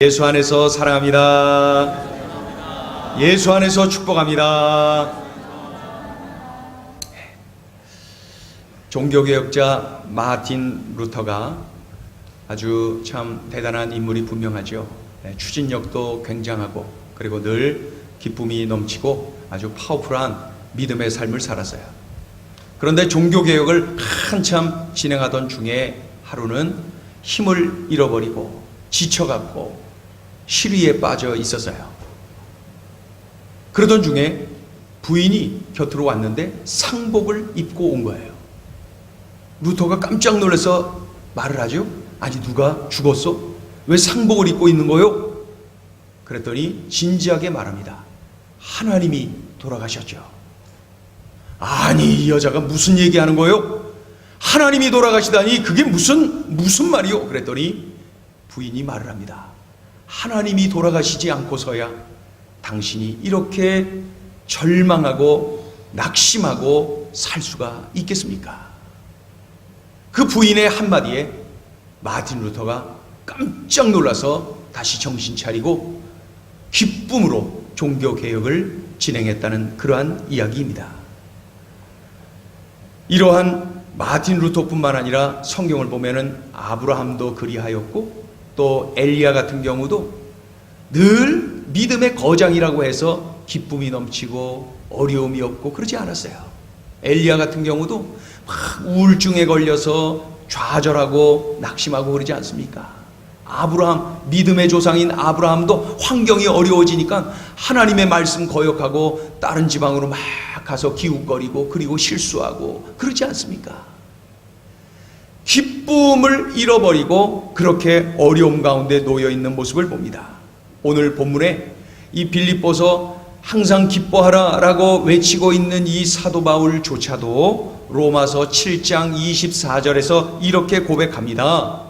예수 안에서 사랑합니다. 예수 안에서 축복합니다. 종교개혁자 마틴 루터가 아주 참 대단한 인물이 분명하죠. 추진력도 굉장하고 그리고 늘 기쁨이 넘치고 아주 파워풀한 믿음의 삶을 살았어요. 그런데 종교개혁을 한참 진행하던 중에 하루는 힘을 잃어버리고 지쳐갖고 시리에 빠져 있었어요. 그러던 중에 부인이 곁으로 왔는데 상복을 입고 온 거예요. 루터가 깜짝 놀라서 말을 하죠. 아니, 누가 죽었어? 왜 상복을 입고 있는 거요? 그랬더니 진지하게 말합니다. 하나님이 돌아가셨죠. 아니, 이 여자가 무슨 얘기하는 거요? 하나님이 돌아가시다니 그게 무슨 말이요? 그랬더니 부인이 말을 합니다. 하나님이 돌아가시지 않고서야 당신이 이렇게 절망하고 낙심하고 살 수가 있겠습니까? 그 부인의 한마디에 마틴 루터가 깜짝 놀라서 다시 정신 차리고 기쁨으로 종교개혁을 진행했다는 그러한 이야기입니다. 이러한 마틴 루터뿐만 아니라 성경을 보면은 아브라함도 그리하였고 또 엘리야 같은 경우도 늘 믿음의 거장이라고 해서 기쁨이 넘치고 어려움이 없고 그러지 않았어요. 엘리야 같은 경우도 막 우울증에 걸려서 좌절하고 낙심하고 그러지 않습니까? 아브라함, 믿음의 조상인 아브라함도 환경이 어려워지니까 하나님의 말씀 거역하고 다른 지방으로 막 가서 기웃거리고 그리고 실수하고 그러지 않습니까? 기쁨을 잃어버리고 그렇게 어려움 가운데 놓여 있는 모습을 봅니다. 오늘 본문에 이 빌립보서 항상 기뻐하라 라고 외치고 있는 이 사도 바울조차도 로마서 7장 24절에서 이렇게 고백합니다.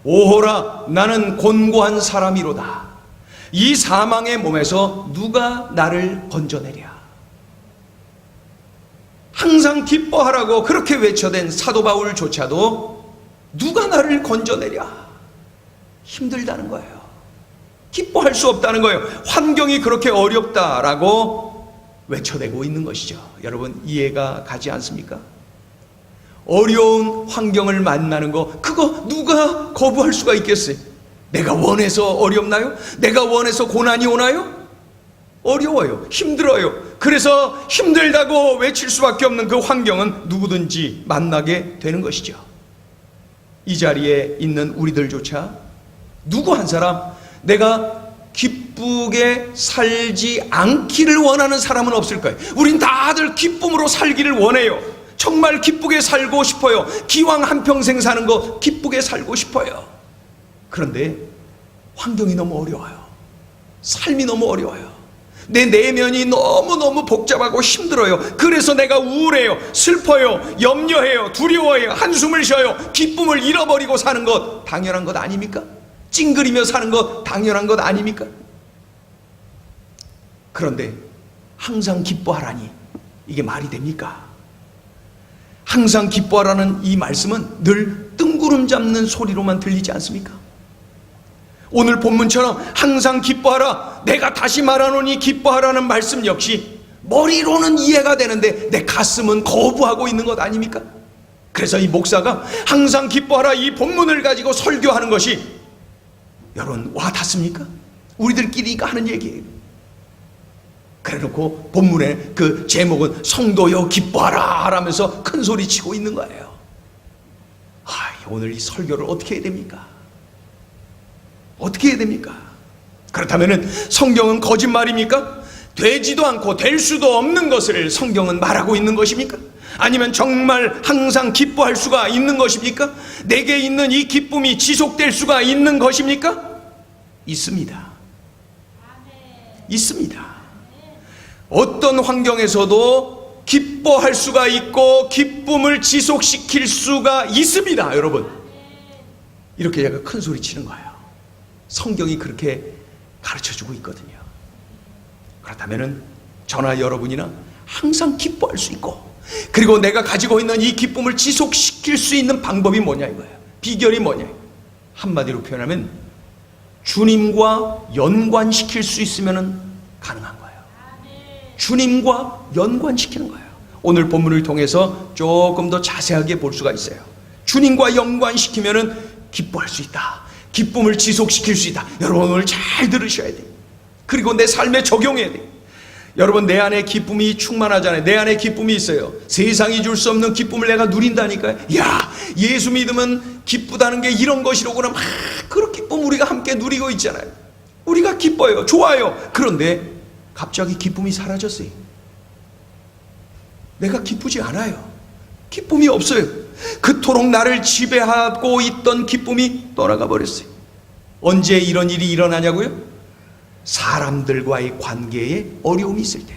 오호라, 나는 곤고한 사람이로다. 이 사망의 몸에서 누가 나를 건져내랴. 항상 기뻐하라고 그렇게 외쳐댄 사도 바울조차도 누가 나를 건져내랴. 힘들다는 거예요. 기뻐할 수 없다는 거예요. 환경이 그렇게 어렵다라고 외쳐대고 있는 것이죠. 여러분, 이해가 가지 않습니까? 어려운 환경을 만나는 거, 그거 누가 거부할 수가 있겠어요? 내가 원해서 어렵나요? 내가 원해서 고난이 오나요? 어려워요. 힘들어요. 그래서 힘들다고 외칠 수밖에 없는 그 환경은 누구든지 만나게 되는 것이죠. 이 자리에 있는 우리들조차 누구 한 사람 내가 기쁘게 살지 않기를 원하는 사람은 없을 거예요. 우린 다들 기쁨으로 살기를 원해요. 정말 기쁘게 살고 싶어요. 기왕 한평생 사는 거 기쁘게 살고 싶어요. 그런데 환경이 너무 어려워요. 삶이 너무 어려워요. 내 내면이 너무너무 복잡하고 힘들어요. 그래서 내가 우울해요. 슬퍼요. 염려해요. 두려워해요. 한숨을 쉬어요. 기쁨을 잃어버리고 사는 것 당연한 것 아닙니까? 찡그리며 사는 것 당연한 것 아닙니까? 그런데 항상 기뻐하라니 이게 말이 됩니까? 항상 기뻐하라는 이 말씀은 늘 뜬구름 잡는 소리로만 들리지 않습니까? 오늘 본문처럼 항상 기뻐하라, 내가 다시 말하노니 기뻐하라는 말씀 역시 머리로는 이해가 되는데 내 가슴은 거부하고 있는 것 아닙니까? 그래서 이 목사가 항상 기뻐하라 이 본문을 가지고 설교하는 것이 여러분 와닿습니까? 우리들끼리 하는 얘기예요. 그래놓고 본문의 그 제목은 성도여 기뻐하라 하면서 큰 소리 치고 있는 거예요. 오늘 이 설교를 어떻게 해야 됩니까? 어떻게 해야 됩니까? 그렇다면 성경은 거짓말입니까? 되지도 않고 될 수도 없는 것을 성경은 말하고 있는 것입니까? 아니면 정말 항상 기뻐할 수가 있는 것입니까? 내게 있는 이 기쁨이 지속될 수가 있는 것입니까? 있습니다. 있습니다. 어떤 환경에서도 기뻐할 수가 있고 기쁨을 지속시킬 수가 있습니다. 여러분, 이렇게 제가 큰 소리 치는 거예요. 성경이 그렇게 가르쳐주고 있거든요. 그렇다면 저나 여러분이나 항상 기뻐할 수 있고, 그리고 내가 가지고 있는 이 기쁨을 지속시킬 수 있는 방법이 뭐냐 이거예요. 비결이 뭐냐. 한마디로 표현하면 주님과 연관시킬 수 있으면 가능한 거예요. 주님과 연관시키는 거예요. 오늘 본문을 통해서 조금 더 자세하게 볼 수가 있어요. 주님과 연관시키면은 기뻐할 수 있다. 기쁨을 지속시킬 수 있다. 여러분 오늘 잘 들으셔야 돼요. 그리고 내 삶에 적용해야 돼요. 여러분 내 안에 기쁨이 충만하잖아요. 내 안에 기쁨이 있어요. 세상이 줄 수 없는 기쁨을 내가 누린다니까요. 야, 예수 믿으면 기쁘다는 게 이런 것이로구나. 막 그런 기쁨 우리가 함께 누리고 있잖아요. 우리가 기뻐요. 좋아요. 그런데 갑자기 기쁨이 사라졌어요. 내가 기쁘지 않아요. 기쁨이 없어요. 그토록 나를 지배하고 있던 기쁨이 떠나가 버렸어요. 언제 이런 일이 일어나냐고요? 사람들과의 관계에 어려움이 있을 때,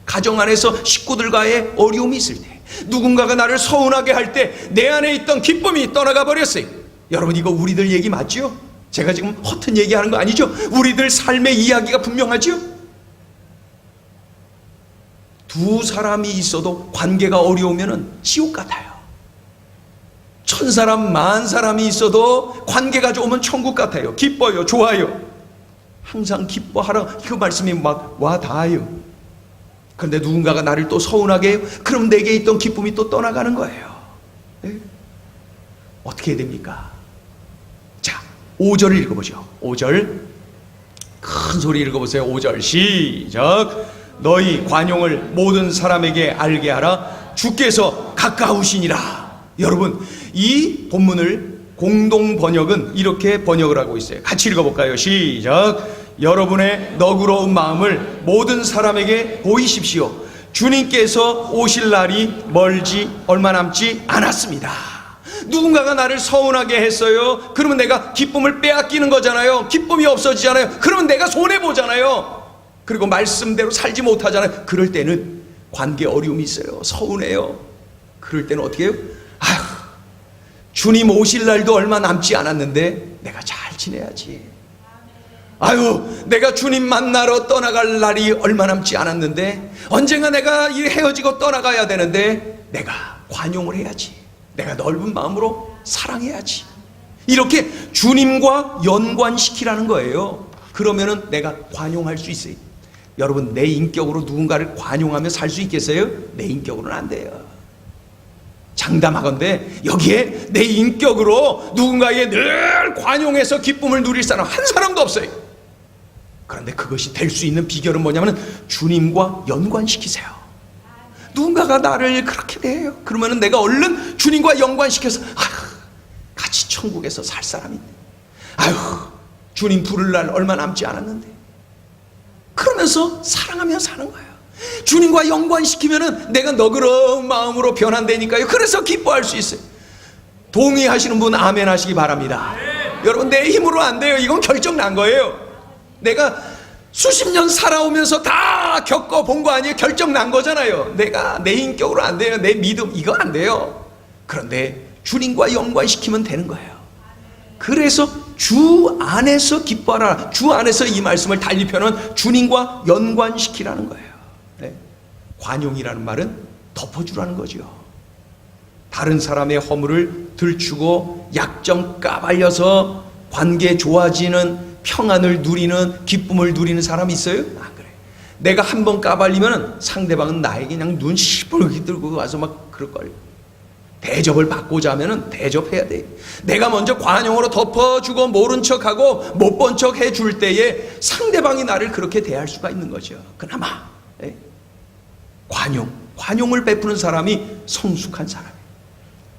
가정 안에서 식구들과의 어려움이 있을 때, 누군가가 나를 서운하게 할 때 내 안에 있던 기쁨이 떠나가 버렸어요. 여러분 이거 우리들 얘기 맞죠? 제가 지금 허튼 얘기하는 거 아니죠? 우리들 삶의 이야기가 분명하죠? 두 사람이 있어도 관계가 어려우면 지옥 같아요. 1000사람, 10,000사람이 있어도 관계가 좋으면 천국 같아요. 기뻐요. 좋아요. 항상 기뻐하라. 그 말씀이 막 와 닿아요. 그런데 누군가가 나를 또 서운하게 해요. 그럼 내게 있던 기쁨이 또 떠나가는 거예요. 네? 어떻게 해야 됩니까? 자, 5절을 읽어보죠. 5절 큰 소리 읽어보세요. 5절 시작. 너희 관용을 모든 사람에게 알게 하라. 주께서 가까우시니라. 여러분 이 본문을 공동 번역은 이렇게 번역을 하고 있어요. 같이 읽어볼까요? 시작. 여러분의 너그러운 마음을 모든 사람에게 보이십시오. 주님께서 오실 날이 멀지 얼마 남지 않았습니다. 누군가가 나를 서운하게 했어요. 그러면 내가 기쁨을 빼앗기는 거잖아요. 기쁨이 없어지잖아요. 그러면 내가 손해보잖아요. 그리고 말씀대로 살지 못하잖아요. 그럴 때는 관계 어려움이 있어요. 서운해요. 그럴 때는 어떻게 해요? 아휴, 주님 오실 날도 얼마 남지 않았는데 내가 잘 지내야지. 아유, 내가 주님 만나러 떠나갈 날이 얼마 남지 않았는데 언젠가 내가 헤어지고 떠나가야 되는데 내가 관용을 해야지. 내가 넓은 마음으로 사랑해야지. 이렇게 주님과 연관시키라는 거예요. 그러면은 내가 관용할 수 있어요. 여러분 내 인격으로 누군가를 관용하며 살 수 있겠어요? 내 인격으로는 안 돼요. 장담하건대 여기에 내 인격으로 누군가에게 늘 관용해서 기쁨을 누릴 사람 한 사람도 없어요. 그런데 그것이 될 수 있는 비결은 뭐냐면 주님과 연관시키세요. 누군가가 나를 그렇게 대해요. 그러면 내가 얼른 주님과 연관시켜서 아휴, 같이 천국에서 살 사람인데 아휴, 주님 부를 날 얼마 남지 않았는데 그러면서 사랑하며 사는 거예요. 주님과 연관시키면은 내가 너그러운 마음으로 변환되니까요. 그래서 기뻐할 수 있어요. 동의하시는 분 아멘 하시기 바랍니다. 여러분 내 힘으로 안 돼요. 이건 결정 난 거예요. 내가 수십 년 살아오면서 다 겪어본 거 아니에요. 결정 난 거잖아요. 내가 내 인격으로 안 돼요. 내 믿음 이거 안 돼요. 그런데 주님과 연관시키면 되는 거예요. 그래서 주 안에서 기뻐하라. 주 안에서 이 말씀을 달리 표현은 주님과 연관시키라는 거예요. 네. 관용이라는 말은 덮어주라는 거죠. 다른 사람의 허물을 들추고 약점 까발려서 관계 좋아지는 평안을 누리는 기쁨을 누리는 사람이 있어요? 안 그래. 내가 한 번 까발리면 상대방은 나에게 그냥 눈 시뻘겋게 들고 와서 막 그럴걸. 대접을 받고자 하면 대접해야 돼. 내가 먼저 관용으로 덮어주고 모른 척하고 못 본 척 해줄 때에 상대방이 나를 그렇게 대할 수가 있는 거죠. 그나마 관용을 베푸는 사람이 성숙한 사람이에요.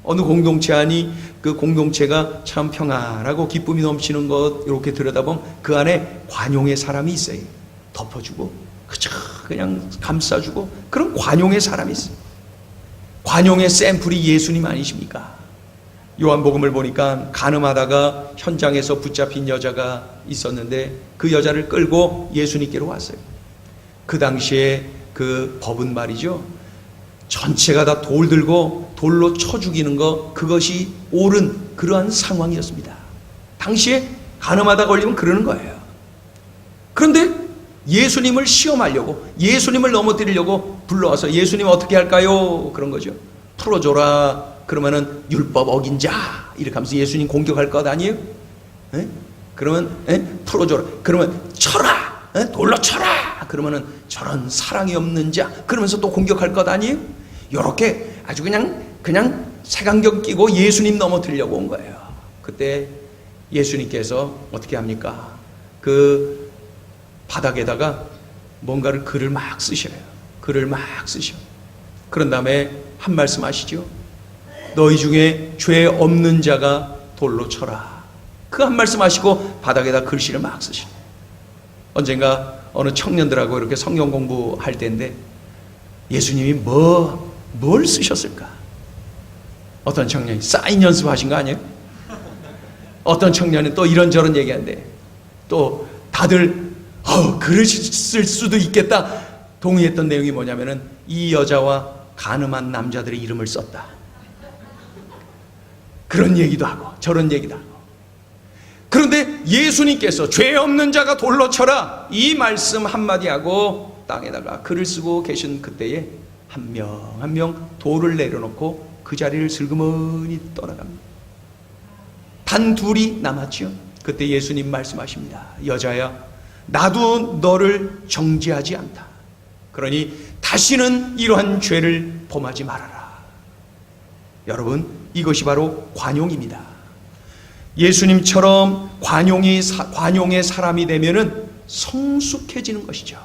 어느 공동체 안이 그 공동체가 참 평안하고 기쁨이 넘치는 것 이렇게 들여다보면 그 안에 관용의 사람이 있어요. 덮어주고 그저 그냥 감싸주고 그런 관용의 사람이 있어요. 관용의 샘플이 예수님 아니십니까? 요한복음을 보니까 간음하다가 현장에서 붙잡힌 여자가 있었는데 그 여자를 끌고 예수님께로 왔어요. 그 당시에 그 법은 말이죠, 전체가 다 돌 들고 돌로 쳐 죽이는 거, 그것이 옳은 그러한 상황이었습니다. 당시에 간음하다 걸리면 그러는 거예요. 그런데 예수님을 시험하려고, 예수님을 넘어뜨리려고 불러와서 예수님 어떻게 할까요? 그런 거죠. 풀어줘라. 그러면은 율법 어긴 자 이렇게 하면서 예수님 공격할 것 아니에요? 네? 그러면 풀어줘라. 그러면 쳐라. 돌로 쳐라. 그러면은 저런 사랑이 없는 자. 그러면서 또 공격할 것 아니에요? 요렇게 아주 그냥 색안경 끼고 예수님 넘어뜨리려고 온 거예요. 그때 예수님께서 어떻게 합니까? 그 바닥에다가 뭔가를 글을 막 쓰셔요. 글을 막 쓰셔. 그런 다음에 한 말씀 하시죠. 너희 중에 죄 없는 자가 돌로 쳐라. 그 한 말씀 하시고 바닥에다 글씨를 막 쓰시네. 언젠가 어느 청년들하고 이렇게 성경 공부할 때인데 예수님이 뭘 쓰셨을까? 어떤 청년이 사인 연습하신 거 아니에요? 어떤 청년은 또 이런저런 얘기하는데 또 다들 글을 쓸 수도 있겠다 동의했던 내용이 뭐냐면은 이 여자와 간음한 남자들의 이름을 썼다. 그런 얘기도 하고 저런 얘기도 하고. 그런데 예수님께서 죄 없는 자가 돌로 쳐라 이 말씀 한마디 하고 땅에다가 글을 쓰고 계신 그때에 한 명 한 명 돌을 내려놓고 그 자리를 슬그머니 떠나갑니다. 단 둘이 남았죠. 그때 예수님 말씀하십니다. 여자야, 나도 너를 정죄하지 않다. 그러니 다시는 이러한 죄를 범하지 말아라. 여러분, 이것이 바로 관용입니다. 예수님처럼 관용의 사람이 되면은 성숙해지는 것이죠.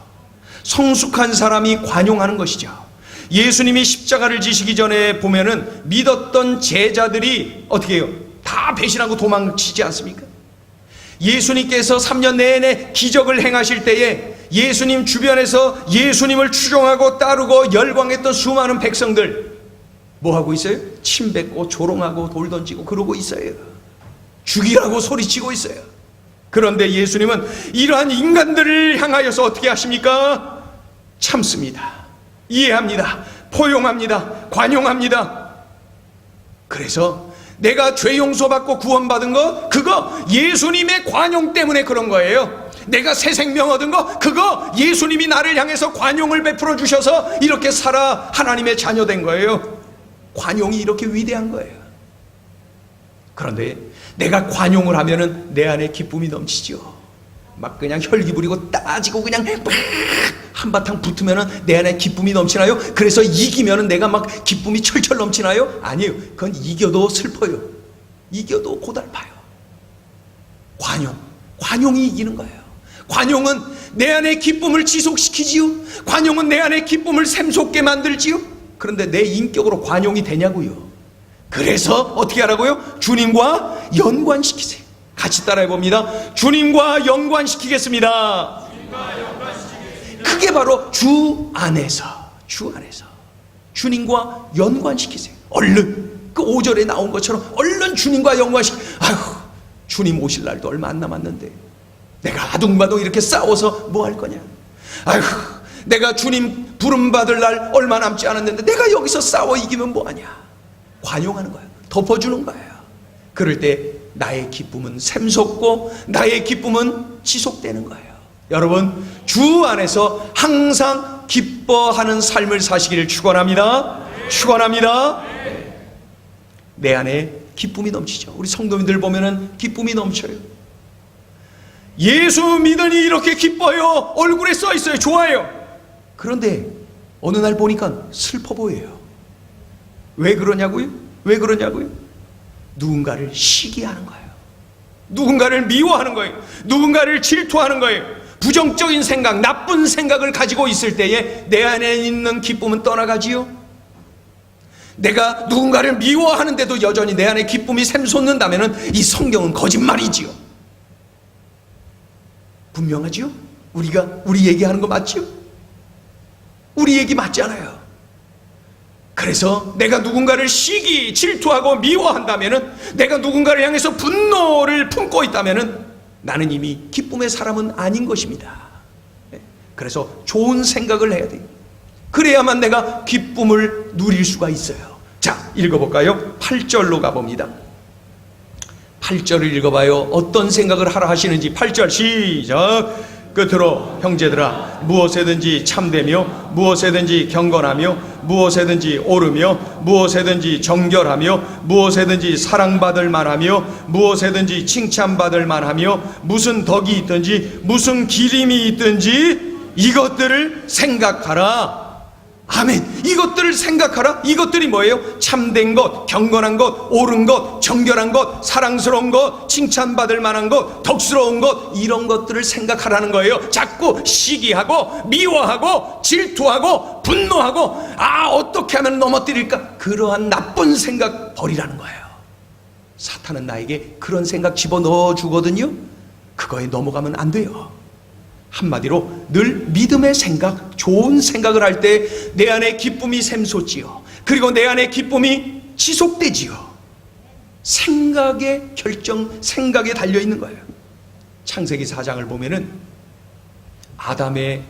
성숙한 사람이 관용하는 것이죠. 예수님이 십자가를 지시기 전에 보면은 믿었던 제자들이 어떻게 해요? 다 배신하고 도망치지 않습니까? 예수님께서 3년 내내 기적을 행하실 때에 예수님 주변에서 예수님을 추종하고 따르고 열광했던 수많은 백성들 뭐 하고 있어요? 침 뱉고 조롱하고 돌 던지고 그러고 있어요. 죽이라고 소리치고 있어요. 그런데 예수님은 이러한 인간들을 향하여서 어떻게 하십니까? 참습니다. 이해합니다. 포용합니다. 관용합니다. 그래서 내가 죄 용서받고 구원받은 거 그거 예수님의 관용 때문에 그런 거예요. 내가 새 생명 얻은 거 그거 예수님이 나를 향해서 관용을 베풀어 주셔서 이렇게 살아 하나님의 자녀 된 거예요. 관용이 이렇게 위대한 거예요. 그런데 내가 관용을 하면은 내 안에 기쁨이 넘치죠. 막 그냥 혈기 부리고 따지고 그냥 막 한바탕 붙으면은 내 안에 기쁨이 넘치나요? 그래서 이기면은 내가 막 기쁨이 철철 넘치나요? 아니에요. 그건 이겨도 슬퍼요. 이겨도 고달파요. 관용이 이기는 거예요. 관용은 내 안에 기쁨을 지속시키지요. 관용은 내 안에 기쁨을 샘솟게 만들지요. 그런데 내 인격으로 관용이 되냐고요. 그래서 어떻게 하라고요? 주님과 연관시키세요. 같이 따라해 봅니다. 주님과 연관시키겠습니다. 그게 바로 주 안에서 주님과 연관시키세요. 얼른 그 5절에 나온 것처럼 얼른 주님과 아휴, 주님 오실 날도 얼마 안 남았는데 내가 아둥바둥 이렇게 싸워서 뭐 할 거냐. 아휴, 내가 주님 부름받을 날 얼마 남지 않았는데 내가 여기서 싸워 이기면 뭐하냐. 관용하는 거예요. 덮어주는 거예요. 그럴 때 나의 기쁨은 샘솟고 나의 기쁨은 지속되는 거예요. 여러분, 주 안에서 항상 기뻐하는 삶을 사시기를 축원합니다. 축원합니다. 내 안에 기쁨이 넘치죠. 우리 성도님들 보면은 기쁨이 넘쳐요. 예수 믿으니 이렇게 기뻐요. 얼굴에 써 있어요. 좋아요. 그런데 어느 날 보니까 슬퍼 보여요. 왜 그러냐고요? 누군가를 시기하는 거예요. 누군가를 미워하는 거예요. 누군가를 질투하는 거예요. 부정적인 생각, 나쁜 생각을 가지고 있을 때에 내 안에 있는 기쁨은 떠나가지요. 내가 누군가를 미워하는데도 여전히 내 안에 기쁨이 샘솟는다면 이 성경은 거짓말이지요. 분명하지요? 우리 얘기하는 거 맞지요? 우리 얘기 맞잖아요. 그래서 내가 누군가를 시기, 질투하고 미워한다면, 내가 누군가를 향해서 분노를 품고 있다면 나는 이미 기쁨의 사람은 아닌 것입니다. 그래서 좋은 생각을 해야 돼요. 그래야만 내가 기쁨을 누릴 수가 있어요. 자, 읽어볼까요? 8절로 가봅니다. 8절을 읽어봐요. 어떤 생각을 하라 하시는지. 8절 시작. 끝으로 형제들아, 무엇에든지 참되며 무엇에든지 경건하며 무엇에든지 옳으며 무엇에든지 정결하며 무엇에든지 사랑받을 만하며 무엇에든지 칭찬받을 만하며 무슨 덕이 있든지 무슨 기림이 있든지 이것들을 생각하라. 아멘. 이것들을 생각하라. 이것들이 뭐예요? 참된 것, 경건한 것, 옳은 것, 정결한 것, 사랑스러운 것, 칭찬받을 만한 것, 덕스러운 것, 이런 것들을 생각하라는 거예요. 자꾸 시기하고 미워하고 질투하고 분노하고 어떻게 하면 넘어뜨릴까? 그러한 나쁜 생각 버리라는 거예요. 사탄은 나에게 그런 생각 집어넣어 주거든요. 그거에 넘어가면 안 돼요. 한마디로 늘 믿음의 생각, 좋은 생각을 할 때 내 안에 기쁨이 샘솟지요. 그리고 내 안에 기쁨이 지속되지요. 생각의 결정, 생각에 달려있는 거예요. 창세기 4장을 보면은 아담의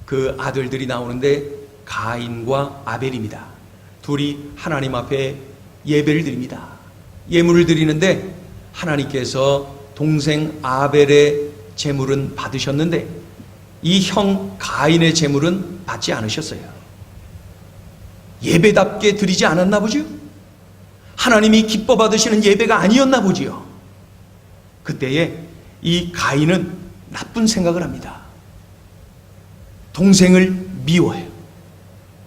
그 아들들이 나오는데 가인과 아벨입니다. 둘이 하나님 앞에 예배를 드립니다. 예물을 드리는데 하나님께서 동생 아벨의 제물은 받으셨는데 이 형 가인의 제물은 받지 않으셨어요. 예배답게 드리지 않았나 보죠? 하나님이 기뻐 받으시는 예배가 아니었나 보지요. 그때에 이 가인은 나쁜 생각을 합니다. 동생을 미워해요.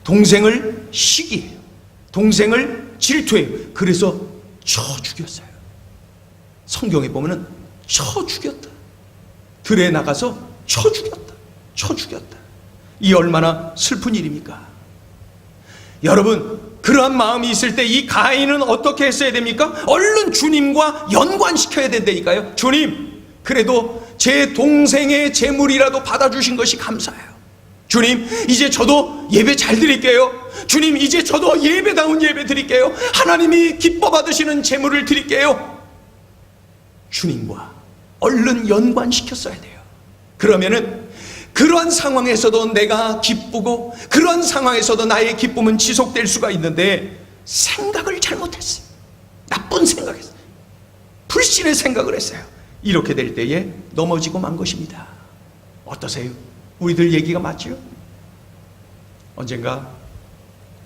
동생을 시기해요. 동생을 질투해요. 그래서 쳐 죽였어요. 성경에 보면은 쳐 죽였다. 들에 나가서 쳐 죽였다. 쳐 죽였다. 이 얼마나 슬픈 일입니까? 여러분, 그러한 마음이 있을 때 이 가인은 어떻게 했어야 됩니까? 얼른 주님과 연관시켜야 된다니까요. 주님, 그래도 제 동생의 제물이라도 받아주신 것이 감사해요. 주님, 이제 저도 예배 잘 드릴게요. 주님, 이제 저도 예배다운 예배 드릴게요. 하나님이 기뻐 받으시는 제물을 드릴게요. 주님과 얼른 연관시켰어야 돼요. 그러면은 그러한 상황에서도 내가 기쁘고 그러한 상황에서도 나의 기쁨은 지속될 수가 있는데 생각을 잘못했어요. 나쁜 생각했어요. 불신의 생각을 했어요. 이렇게 될 때에 넘어지고 만 것입니다. 어떠세요? 우리들 얘기가 맞죠? 언젠가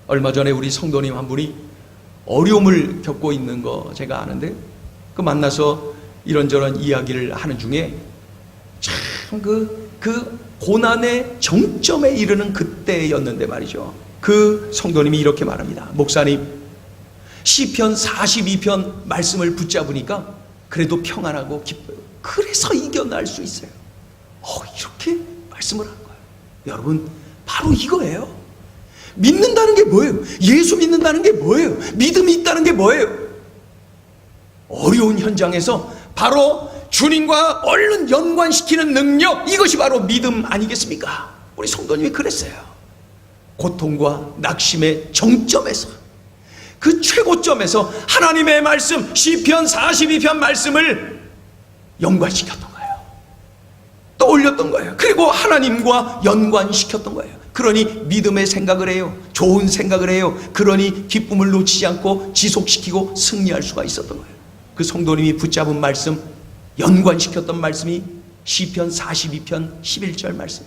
얼마 전에 우리 성도님 한 분이 어려움을 겪고 있는 거 제가 아는데 그 만나서 이런저런 이야기를 하는 중에 참 그 고난의 정점에 이르는 그때였는데 말이죠. 그 성도님이 이렇게 말합니다. 목사님, 시편 42편 말씀을 붙잡으니까 그래도 평안하고 기뻐요. 그래서 이겨낼 수 있어요. 이렇게 말씀을 한 거예요. 여러분, 바로 이거예요. 믿는다는 게 뭐예요? 예수 믿는다는 게 뭐예요? 믿음이 있다는 게 뭐예요? 어려운 현장에서 바로 주님과 얼른 연관시키는 능력, 이것이 바로 믿음 아니겠습니까? 우리 성도님이 그랬어요. 고통과 낙심의 정점에서, 그 최고점에서 하나님의 말씀, 시편 42편 말씀을 연관시켰던 거예요. 떠올렸던 거예요. 그리고 하나님과 연관시켰던 거예요. 그러니 믿음의 생각을 해요. 좋은 생각을 해요. 그러니 기쁨을 놓치지 않고 지속시키고 승리할 수가 있었던 거예요. 그 성도님이 붙잡은 말씀, 연관시켰던 말씀이 시편 42편 11절 말씀.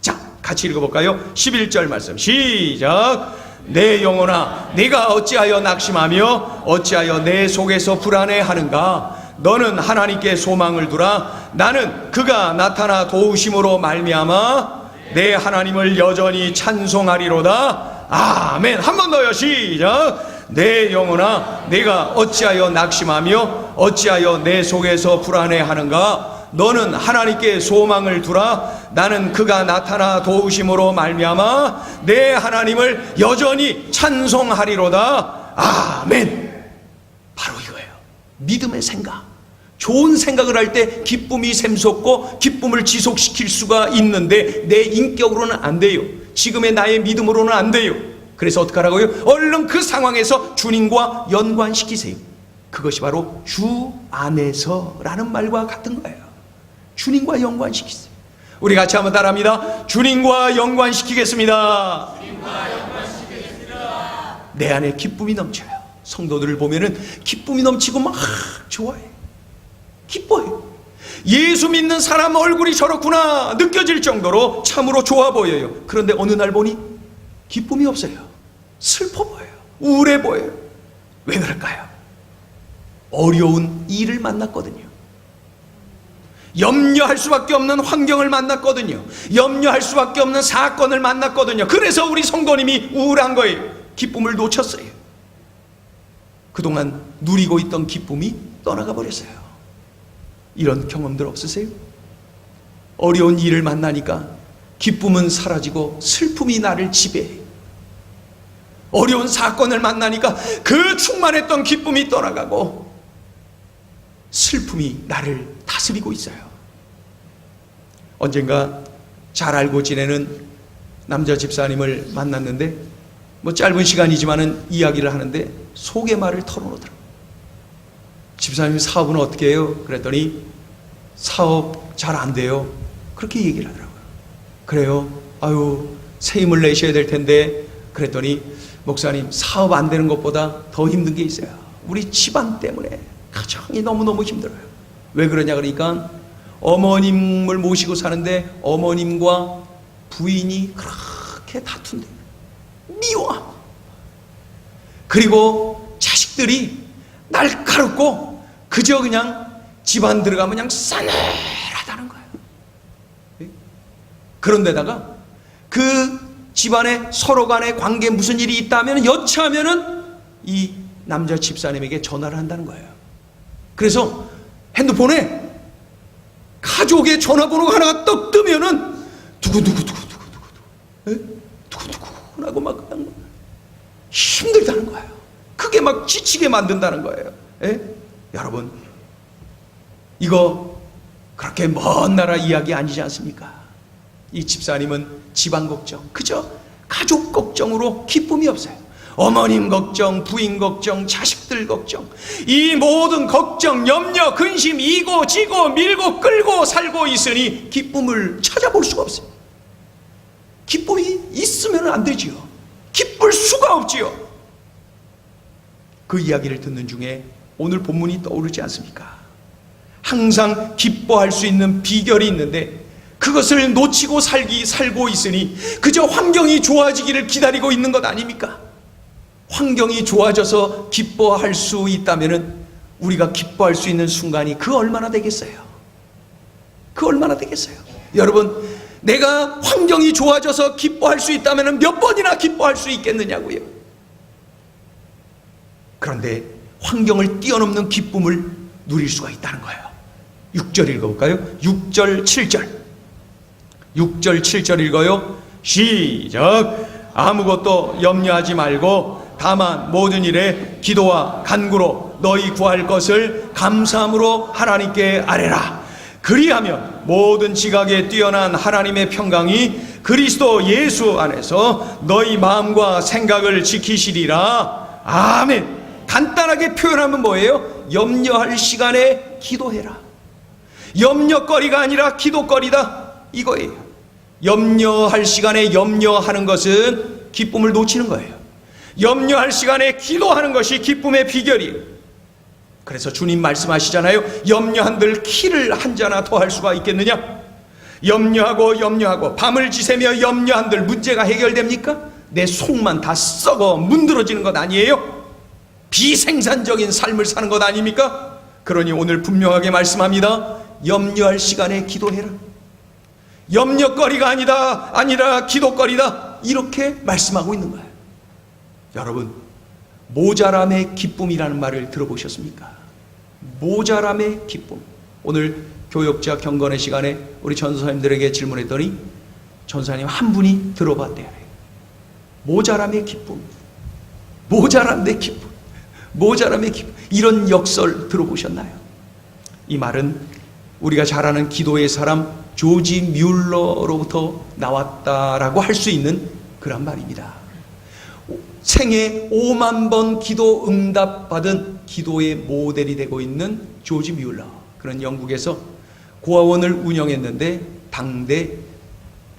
자, 같이 읽어볼까요? 11절 말씀 시작. 내 영혼아, 네가 어찌하여 낙심하며 어찌하여 내 속에서 불안해하는가? 너는 하나님께 소망을 두라. 나는 그가 나타나 도우심으로 말미암아 내 하나님을 여전히 찬송하리로다. 아멘. 한 번 더요. 시작. 내 영혼아, 네가 어찌하여 낙심하며 어찌하여 내 속에서 불안해하는가? 너는 하나님께 소망을 두라. 나는 그가 나타나 도우심으로 말미암아 내 하나님을 여전히 찬송하리로다. 아멘. 바로 이거예요. 믿음의 생각. 좋은 생각을 할 때 기쁨이 샘솟고 기쁨을 지속시킬 수가 있는데 내 인격으로는 안 돼요. 지금의 나의 믿음으로는 안 돼요. 그래서 어떡하라고요? 얼른 그 상황에서 주님과 연관시키세요. 그것이 바로 주 안에서라는 말과 같은 거예요. 주님과 연관시키세요. 우리 같이 한번 따라합니다. 주님과 연관시키겠습니다. 주님과 연관시키겠습니다. 내 안에 기쁨이 넘쳐요. 성도들을 보면은 기쁨이 넘치고 막 좋아해. 기뻐해요. 예수 믿는 사람 얼굴이 저렇구나 느껴질 정도로 참으로 좋아 보여요. 그런데 어느 날 보니 기쁨이 없어요. 슬퍼 보여요. 우울해 보여요. 왜 그럴까요? 어려운 일을 만났거든요. 염려할 수밖에 없는 환경을 만났거든요. 염려할 수밖에 없는 사건을 만났거든요. 그래서 우리 성도님이 우울한 거예요. 기쁨을 놓쳤어요. 그동안 누리고 있던 기쁨이 떠나가 버렸어요. 이런 경험들 없으세요? 어려운 일을 만나니까 기쁨은 사라지고 슬픔이 나를 지배해요. 어려운 사건을 만나니까 그 충만했던 기쁨이 떠나가고 슬픔이 나를 다스리고 있어요. 언젠가 잘 알고 지내는 남자 집사님을 만났는데 뭐 짧은 시간이지만은 이야기를 하는데 속의 말을 털어놓더라고요. 집사님 사업은 어떻게 해요? 그랬더니 사업 잘 안 돼요. 그렇게 얘기를 하더라고요. 그래요? 아유 새 힘을 내셔야 될 텐데. 그랬더니 목사님 사업 안 되는 것보다 더 힘든 게 있어요. 우리 집안 때문에 가정이 너무너무 힘들어요. 왜 그러냐 그러니까 어머님을 모시고 사는데 어머님과 부인이 그렇게 다툰대. 미워. 그리고 자식들이 날카롭고 그저 그냥 집안 들어가면 그냥 싸늘하다는 거예요. 그런데다가 그 집안에 서로 간에 관계에 무슨 일이 있다면 여차하면은 이 남자 집사님에게 전화를 한다는 거예요. 그래서 핸드폰에 가족의 전화번호가 하나가 떡 뜨면은 두구두구라고 막 그냥 힘들다는 거예요. 그게 막 지치게 만든다는 거예요. 여러분 이거 그렇게 먼 나라 이야기 아니지 않습니까? 이 집사님은 집안 걱정, 그저 가족 걱정으로 기쁨이 없어요. 어머님 걱정, 부인 걱정, 자식들 걱정, 이 모든 걱정, 염려, 근심, 이고 지고 밀고 끌고 살고 있으니 기쁨을 찾아볼 수가 없어요. 기쁨이 있으면 안 되지요. 기쁠 수가 없지요. 그 이야기를 듣는 중에 오늘 본문이 떠오르지 않습니까? 항상 기뻐할 수 있는 비결이 있는데 그것을 놓치고 살고 있으니 그저 환경이 좋아지기를 기다리고 있는 것 아닙니까? 환경이 좋아져서 기뻐할 수 있다면 우리가 기뻐할 수 있는 순간이 그 얼마나 되겠어요? 그 얼마나 되겠어요? 여러분 내가 환경이 좋아져서 기뻐할 수 있다면 몇 번이나 기뻐할 수 있겠느냐고요. 그런데 환경을 뛰어넘는 기쁨을 누릴 수가 있다는 거예요. 6절 읽어볼까요? 6절 7절 6절 7절 읽어요. 시작. 아무것도 염려하지 말고 다만 모든 일에 기도와 간구로 너희 구할 것을 감사함으로 하나님께 아뢰라. 그리하면 모든 지각에 뛰어난 하나님의 평강이 그리스도 예수 안에서 너희 마음과 생각을 지키시리라. 아멘. 간단하게 표현하면 뭐예요? 염려할 시간에 기도해라. 염려거리가 아니라 기도거리다 이거예요. 염려할 시간에 염려하는 것은 기쁨을 놓치는 거예요. 염려할 시간에 기도하는 것이 기쁨의 비결이에요. 그래서 주님 말씀하시잖아요. 염려한들 키를 한 자나 더 할 수가 있겠느냐? 염려하고 밤을 지새며 염려한들 문제가 해결됩니까? 내 속만 다 썩어 문드러지는 것 아니에요? 비생산적인 삶을 사는 것 아닙니까? 그러니 오늘 분명하게 말씀합니다. 염려할 시간에 기도해라. 염려거리가 아니라 기도거리다 이렇게 말씀하고 있는 거예요. 여러분 모자람의 기쁨이라는 말을 들어보셨습니까? 모자람의 기쁨. 오늘 교역자 경건의 시간에 우리 전도사님들에게 질문했더니 전도사님 한 분이 들어봤대요. 모자람의 기쁨, 모자람의 기쁨, 모자람의 기쁨. 이런 역설 들어보셨나요? 이 말은 우리가 잘 아는 기도의 사람 조지 뮬러로부터 나왔다라고 할 수 있는 그런 말입니다. 생애 5만 번 기도 응답받은 기도의 모델이 되고 있는 조지 뮬러. 그런 영국에서 고아원을 운영했는데 당대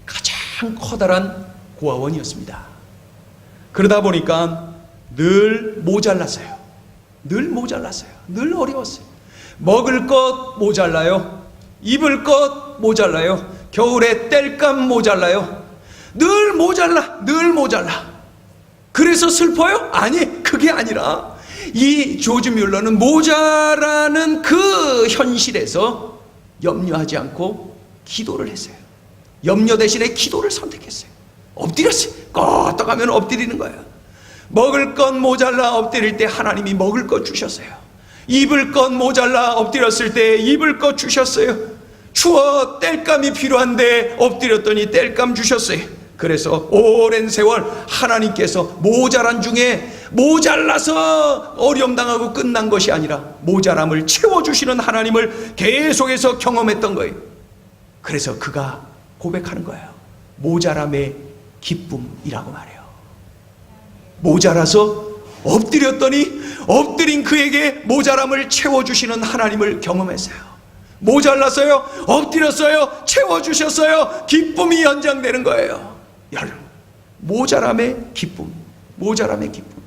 가장 커다란 고아원이었습니다. 그러다 보니까 늘 모자랐어요. 늘 어려웠어요. 먹을 것 모자라요. 입을 것 모자라요. 겨울에 땔감 모자라요. 늘 모자라, 늘 모자라. 그래서 슬퍼요? 아니, 그게 아니라 이 조지 뮬러는 모자라는 그 현실에서 염려하지 않고 기도를 했어요. 염려 대신에 기도를 선택했어요. 엎드렸어요. 껐떡하면 엎드리는 거예요. 먹을 것 모자라 엎드릴 때 하나님이 먹을 것 주셨어요. 입을 것 모자라 엎드렸을 때 입을 것 주셨어요. 추워 땔감이 필요한데 엎드렸더니 땔감 주셨어요. 그래서 오랜 세월 하나님께서 모자란 중에 모자라서 어려움 당하고 끝난 것이 아니라 모자람을 채워주시는 하나님을 계속해서 경험했던 거예요. 그래서 그가 고백하는 거예요. 모자람의 기쁨이라고 말해요. 모자라서 엎드렸더니 엎드린 그에게 모자람을 채워주시는 하나님을 경험했어요. 모자랐어요. 엎드렸어요. 채워주셨어요. 기쁨이 연장되는 거예요. 여러분, 모자람의 기쁨, 모자람의 기쁨.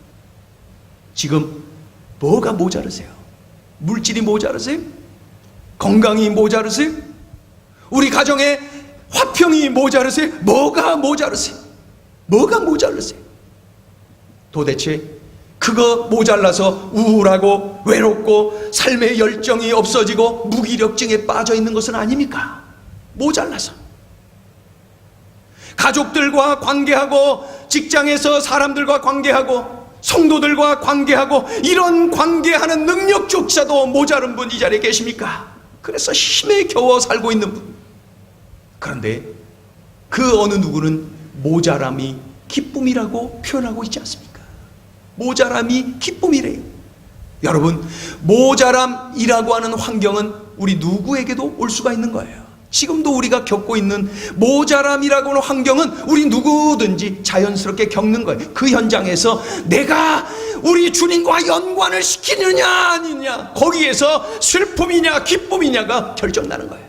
지금 뭐가 모자르세요? 물질이 모자르세요? 건강이 모자르세요? 우리 가정에 화평이 모자르세요? 뭐가 모자르세요? 뭐가 모자르세요? 도대체 그거 모자라서 우울하고 외롭고 삶의 열정이 없어지고 무기력증에 빠져 있는 것은 아닙니까? 모자라서. 가족들과 관계하고 직장에서 사람들과 관계하고 성도들과 관계하고 이런 관계하는 능력조차도 모자른 분 이 자리에 계십니까? 그래서 힘에 겨워 살고 있는 분. 그런데 그 어느 누구는 모자람이 기쁨이라고 표현하고 있지 않습니까? 모자람이 기쁨이래요. 여러분, 모자람이라고 하는 환경은 우리 누구에게도 올 수가 있는 거예요. 지금도 우리가 겪고 있는 모자람이라고 하는 환경은 우리 누구든지 자연스럽게 겪는 거예요. 그 현장에서 내가 우리 주님과 연관을 시키느냐 아니냐, 거기에서 슬픔이냐 기쁨이냐가 결정나는 거예요.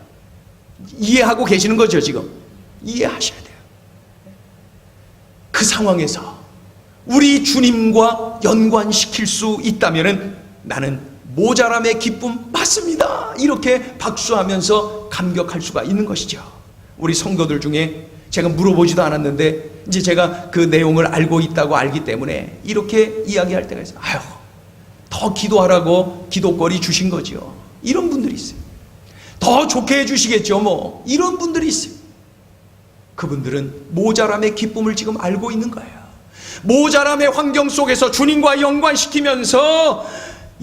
이해하고 계시는 거죠? 지금 이해하셔야 돼요. 그 상황에서 우리 주님과 연관시킬 수 있다면 나는 모자람의 기쁨 맞습니다, 이렇게 박수하면서 감격할 수가 있는 것이죠. 우리 성도들 중에 제가 물어보지도 않았는데 이제 제가 그 내용을 알고 있다고 알기 때문에 이렇게 이야기할 때가 있어요. 아유, 더 기도하라고 기도거리 주신 거죠. 이런 분들이 있어요. 더 좋게 해주시겠죠 뭐, 이런 분들이 있어요. 그분들은 모자람의 기쁨을 지금 알고 있는 거예요. 모자람의 환경 속에서 주님과 연관시키면서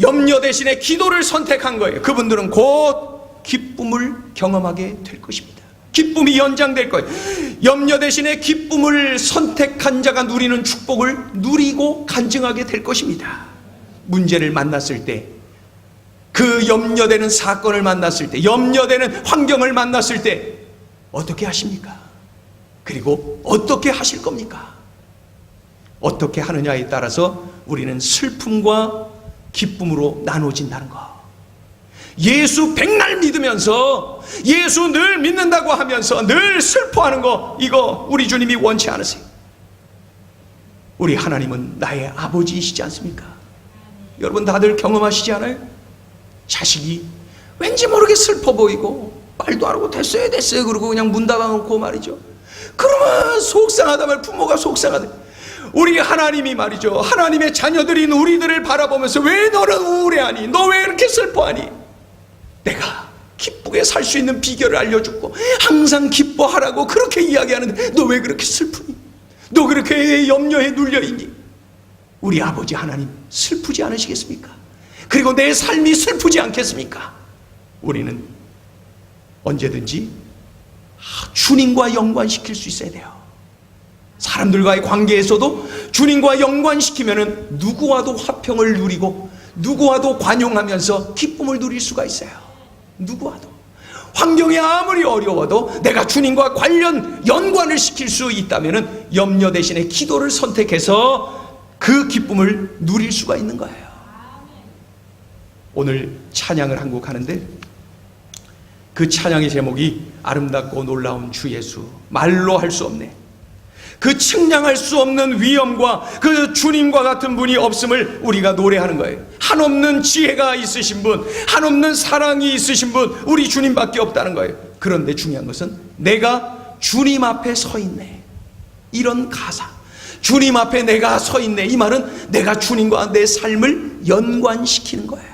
염려 대신에 기도를 선택한 거예요. 그분들은 곧 기쁨을 경험하게 될 것입니다. 기쁨이 연장될 거예요. 염려 대신에 기쁨을 선택한 자가 누리는 축복을 누리고 간증하게 될 것입니다. 문제를 만났을 때, 그 염려되는 사건을 만났을 때, 염려되는 환경을 만났을 때 어떻게 하십니까? 그리고 어떻게 하실 겁니까? 어떻게 하느냐에 따라서 우리는 슬픔과 기쁨으로 나눠진다는 거. 예수 백날 믿으면서 예수 늘 믿는다고 하면서 늘 슬퍼하는 거, 이거 우리 주님이 원치 않으세요. 우리 하나님은 나의 아버지이시지 않습니까? 여러분 다들 경험하시지 않아요? 자식이 왠지 모르게 슬퍼 보이고 말도 안 하고 됐어요 그러고 그냥 문 닫아놓고 말이죠. 그러면 속상하다면 부모가 속상하다. 우리 하나님이 말이죠, 하나님의 자녀들인 우리들을 바라보면서 왜 너는 우울해하니? 너 왜 이렇게 슬퍼하니? 내가 기쁘게 살 수 있는 비결을 알려주고 항상 기뻐하라고 그렇게 이야기하는데 너 왜 그렇게 슬프니? 너 그렇게 염려에 눌려있니? 우리 아버지 하나님 슬프지 않으시겠습니까? 그리고 내 삶이 슬프지 않겠습니까? 우리는 언제든지 주님과 연관시킬 수 있어야 돼요. 사람들과의 관계에서도 주님과 연관시키면 누구와도 화평을 누리고 누구와도 관용하면서 기쁨을 누릴 수가 있어요. 누구와도. 환경이 아무리 어려워도 내가 주님과 연관을 시킬 수 있다면 염려 대신에 기도를 선택해서 그 기쁨을 누릴 수가 있는 거예요. 오늘 찬양을 한 곡 하는데 그 찬양의 제목이 아름답고 놀라운 주 예수, 말로 할 수 없네. 그 측량할 수 없는 위엄과 그 주님과 같은 분이 없음을 우리가 노래하는 거예요. 한없는 지혜가 있으신 분, 한없는 사랑이 있으신 분, 우리 주님밖에 없다는 거예요. 그런데 중요한 것은 내가 주님 앞에 서 있네, 이런 가사. 주님 앞에 내가 서 있네, 이 말은 내가 주님과 내 삶을 연관시키는 거예요.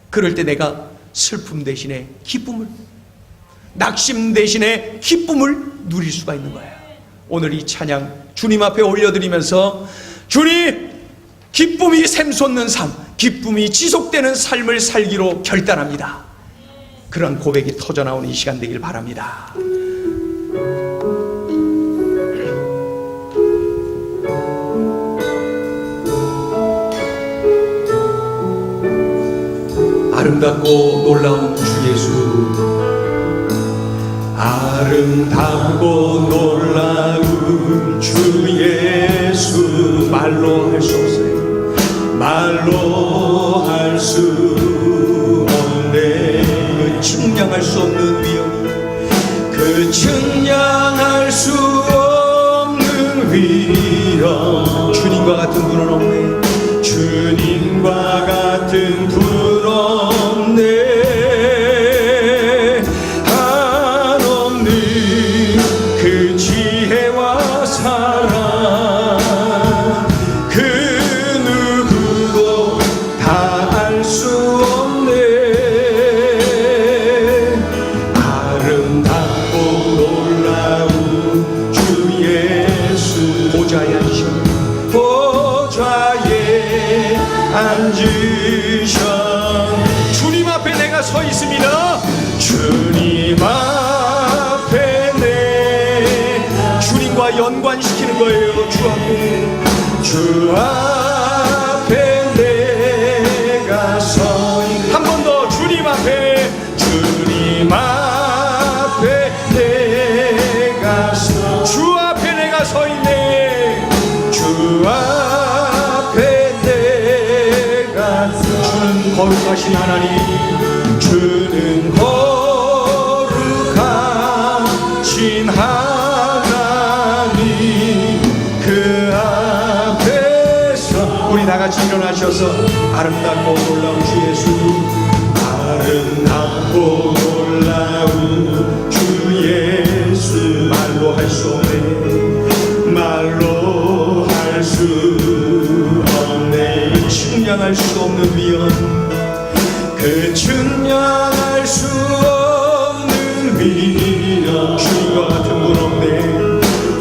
그럴 때 내가 슬픔 대신에 기쁨을, 낙심 대신에 기쁨을 누릴 수가 있는 거예요. 오늘 이 찬양 주님 앞에 올려드리면서 주님, 기쁨이 샘솟는 삶, 기쁨이 지속되는 삶을 살기로 결단합니다. 그런 고백이 터져나오는 이 시간 되길 바랍니다. 아름답고 놀라운 주 예수, 아름답고 놀라운 주 예수, 말로 할 수 없어요. 말로 할 수 없네. 그 측량할 수 없는 위엄이, 그 측량할 수 없는 위엄. 주님과 같은 분은 없네. 주님과 같은 분 없네. 주님 앞에 내가 서 있습니다. 주님 앞에 내, 주님과 연관시키는 거예요. 주 앞에 내가 서 있는, 한 번 더. 주님 앞에, 주님 앞에 내가 서, 주 앞에 내가 서 있네. 주 앞에 주는 거룩하신 하나님, 주는 거룩하신 하나님, 그 앞에서 우리 다같이 일어나셔서 아름답고 놀라운 주 예수, 아름답고 놀라운 주 예수, 말로 할 수 없네, 말로 할 수 없네. 측량할 수 없는 위엄, 그 측량할 수 없는 위엄. 주님과 같은 분 없네.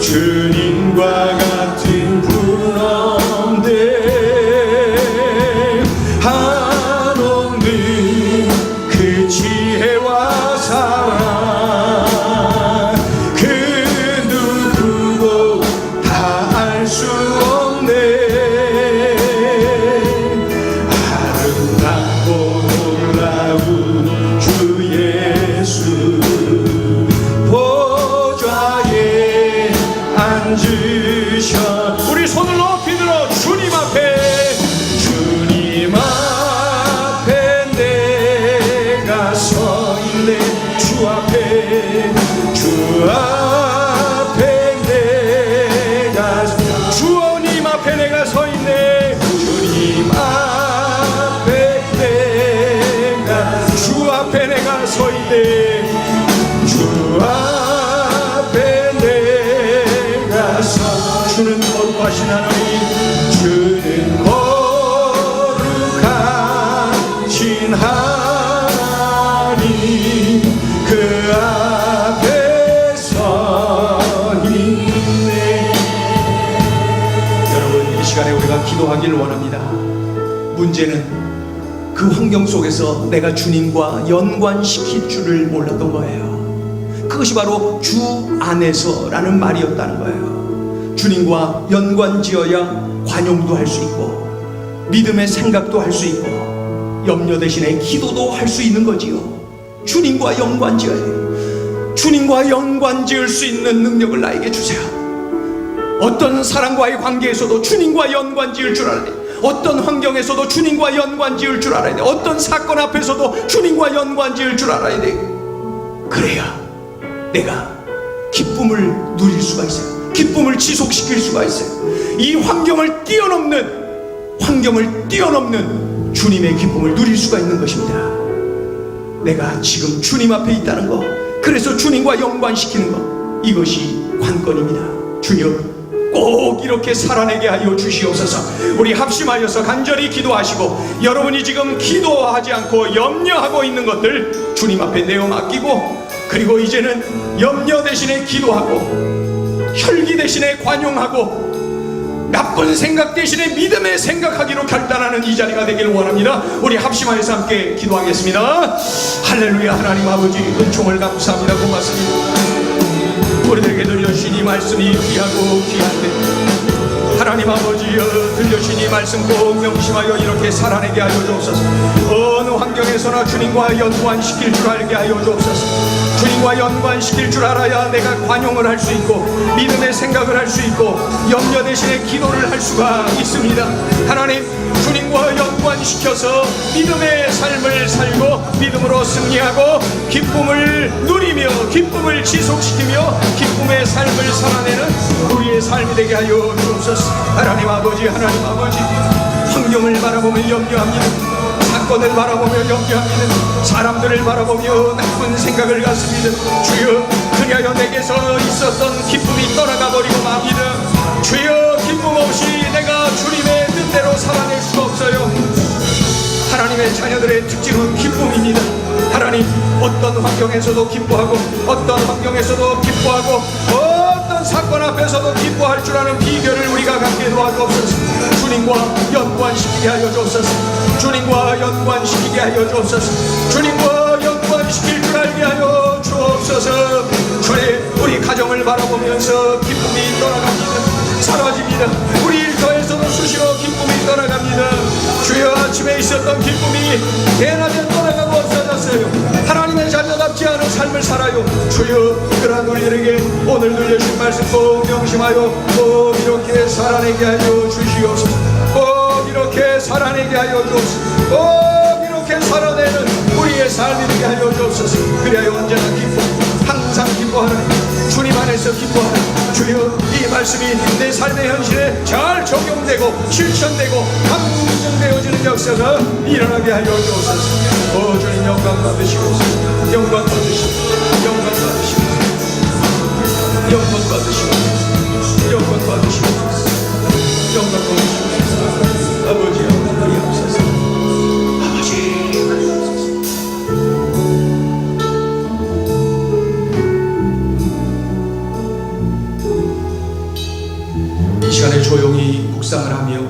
주님과 같은 분 없네. 한없는 그 지혜와 사랑, 그 누구도 다 알 수 없네. 우리 손을 높이 들어 주님 앞에, 주님 앞에 내가 서 있네. 주 앞에, 주 앞에 내가, 주님 앞에 내가 서 있네. 주님 앞에 내가, 주 앞에 내가 서 있네. 주 앞에 내가 서, 주는 거룩하신 하나님, 주는 거룩하신 하나님, 그 앞에 서 있네. 여러분, 이 시간에 우리가 기도하기를 원합니다. 문제는 그 환경 속에서 내가 주님과 연관시킬 줄을 몰랐던 거예요. 그것이 바로 주 안에서라는 말이었다는 거예요. 주님과 연관지어야 관용도 할 수 있고, 믿음의 생각도 할 수 있고, 염려 대신에 기도도 할 수 있는 거지요. 주님과 연관지어야 해요. 주님과 연관지을 수 있는 능력을 나에게 주세요. 어떤 사람과의 관계에서도 주님과 연관지을 줄 알아야 돼요. 어떤 환경에서도 주님과 연관지을 줄 알아야 돼요. 어떤 사건 앞에서도 주님과 연관지을 줄 알아야 돼요. 그래야 내가 기쁨을 누릴 수가 있어요. 기쁨을 지속시킬 수가 있어요. 이 환경을 뛰어넘는 주님의 기쁨을 누릴 수가 있는 것입니다. 내가 지금 주님 앞에 있다는 것, 그래서 주님과 연관시키는 것, 이것이 관건입니다. 주여, 꼭 이렇게 살아내게 하여 주시옵소서. 우리 합심하여서 간절히 기도하시고, 여러분이 지금 기도하지 않고 염려하고 있는 것들 주님 앞에 내어 맡기고, 그리고 이제는 염려 대신에 기도하고, 혈기 대신에 관용하고, 나쁜 생각 대신에 믿음의 생각하기로 결단하는 이 자리가 되기를 원합니다. 우리 합심하여서 함께 기도하겠습니다. 할렐루야. 하나님 아버지, 은총을 감사합니다. 고맙습니다. 우리들에게 들려주신 이 말씀이 귀하고 귀한데, 하나님 아버지여, 들려주신 이 말씀 꼭 명심하여 이렇게 살아내게 하여 주옵소서. 어느 환경에서나 주님과 연관시킬 줄 알게 하여 주옵소서. 주님과 연관시킬 줄 알아야 내가 관용을 할 수 있고, 믿음의 생각을 할 수 있고, 염려 대신에 기도를 할 수가 있습니다. 하나님, 주님과 연관시켜서 믿음의 삶을 살고 믿음으로 승리하고 기쁨을 누리며 기쁨을 지속시키며 기쁨의 삶을 살아내는 우리의 삶이 되게 하여 주옵소서. 하나님 아버지, 하나님 아버지, 환경을 바라보며 염려합니다. 사건을 바라보며 염려합니다. 사람들을 바라보며 나쁜 생각을 갖습니다. 주여, 그리하여 내게서 있었던 기쁨이 떠나가 버리고 맙니다. 주여, 기쁨 없이 내가 주님의 뜻대로 살아낼 수가 없어요. 하나님의 자녀들의 특징은 기쁨입니다. 하나님, 어떤 환경에서도 기뻐하고, 어떤 환경에서도 기뻐하고, 어떤 사건 앞에서도 기뻐할 줄 아는 비결을 우리가 갖게 도와주옵소서. 주님과 연관시키게 하여 주옵소서. 주님과 연관시키게 하여 주옵소서. 주님과 연관시킬 줄 알게 하여 주옵소서. 주님, 우리 가정을 바라보면서 기쁨이 떠나갑니다. 사라집니다. 우리 일터에서도 수시로 기쁨이 떠나갑니다. 주여, 아침에 있었던 기쁨이 대낮에 떠나가고 없어졌어요. 하나님의 자녀답지 않은 삶을 살아요. 주여, 그러한 우리들에게 오늘 들려주신 말씀 꼭 명심하여 꼭 이렇게 살아내게 하여 주시옵소서. 꼭 이렇게 살아내게 하여 주옵소서. 꼭 이렇게 살아내는 우리의 삶이 되게 하여 주옵소서. 그래야 언제나 기뻐, 항상 기뻐하는 주님 안에서 기뻐하는 주여, 이 말씀이 내 삶의 현실에 잘 적용되고 실천되고 감정되어지는 역사가 일어나게 하여 주옵소서. 주님, 영광 받으시옵소서. 영광 받으시옵소서. 영광 받으시옵소서. 영광 받으시옵소서. 영광 받으시옵소서. 영광 받으시옵소서. 아버지, 영광 하옵소서. 아버지, 이 시간에 조용히 묵상을 하며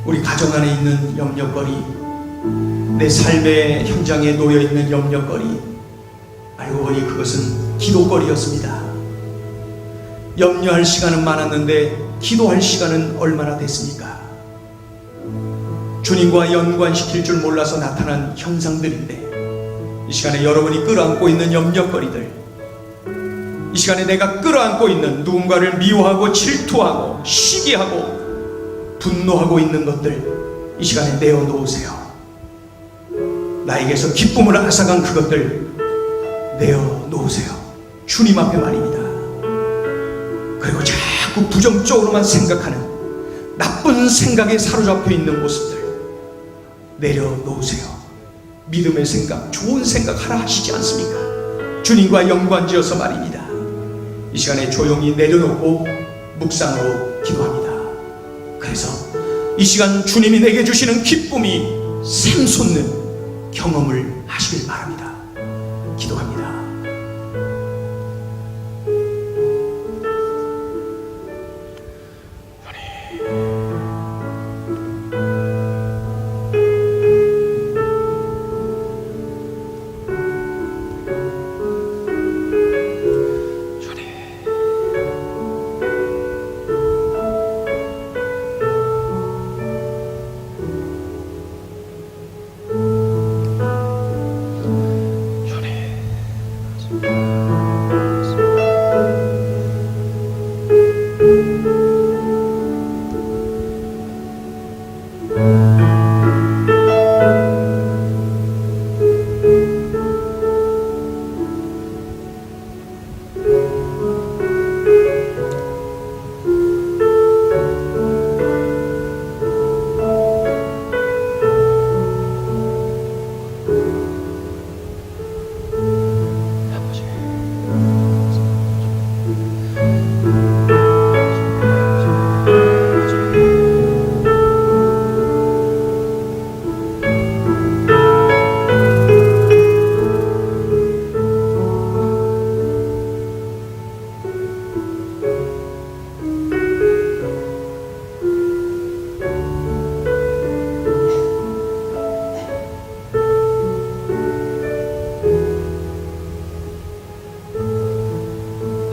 우리 가정 안에 있는 염려거리, 내 삶의 현장에 놓여있는 염려거리, 알고 보니 그것은 기도거리였습니다. 염려할 시간은 많았는데 기도할 시간은 얼마나 됐습니까? 주님과 연관시킬 줄 몰라서 나타난 현상들인데, 이 시간에 여러분이 끌어안고 있는 염려거리들, 이 시간에 내가 끌어안고 있는 누군가를 미워하고 질투하고 시기하고 분노하고 있는 것들, 이 시간에 내어놓으세요. 나에게서 기쁨을 앗아간 그것들 내어놓으세요. 주님 앞에 말입니다. 그리고 자꾸 부정적으로만 생각하는 나쁜 생각에 사로잡혀 있는 모습들 내려놓으세요. 믿음의 생각, 좋은 생각 하라 하시지 않습니까? 주님과 연관지어서 말입니다. 이 시간에 조용히 내려놓고 묵상으로 기도합니다. 그래서 이 시간 주님이 내게 주시는 기쁨이 샘솟는 경험을 하시길 바랍니다. 기도합니다.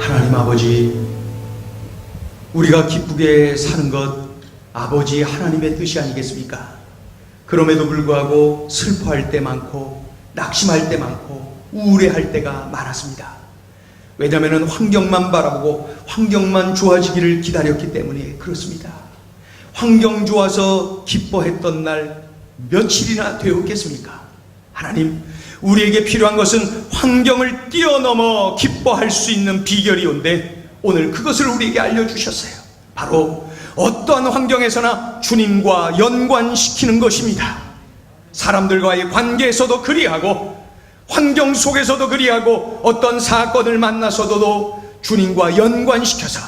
하나님 아버지, 우리가 기쁘게 사는 것 아버지 하나님의 뜻이 아니겠습니까? 그럼에도 불구하고 슬퍼할 때 많고 낙심할 때 많고 우울해할 때가 많았습니다. 왜냐하면 환경만 바라보고 환경만 좋아지기를 기다렸기 때문에 그렇습니다. 환경 좋아서 기뻐했던 날 며칠이나 되었겠습니까? 하나님, 우리에게 필요한 것은 환경을 뛰어넘어 기뻐할 수 있는 비결이온데 오늘 그것을 우리에게 알려주셨어요. 바로 어떠한 환경에서나 주님과 연관시키는 것입니다. 사람들과의 관계에서도 그리하고 환경 속에서도 그리하고 어떤 사건을 만나서도 주님과 연관시켜서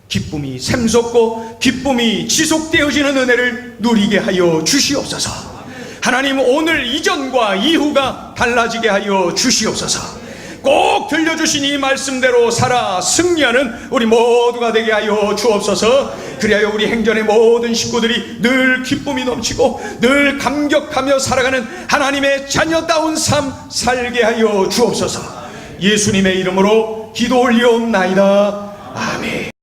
기쁨이 샘솟고 기쁨이 지속되어지는 은혜를 누리게 하여 주시옵소서. 하나님, 오늘 이전과 이후가 달라지게 하여 주시옵소서. 꼭 들려주신 이 말씀대로 살아 승리하는 우리 모두가 되게 하여 주옵소서. 그리하여 우리 행전의 모든 식구들이 늘 기쁨이 넘치고 늘 감격하며 살아가는 하나님의 자녀다운 삶 살게 하여 주옵소서. 예수님의 이름으로 기도 올리옵나이다. 아멘.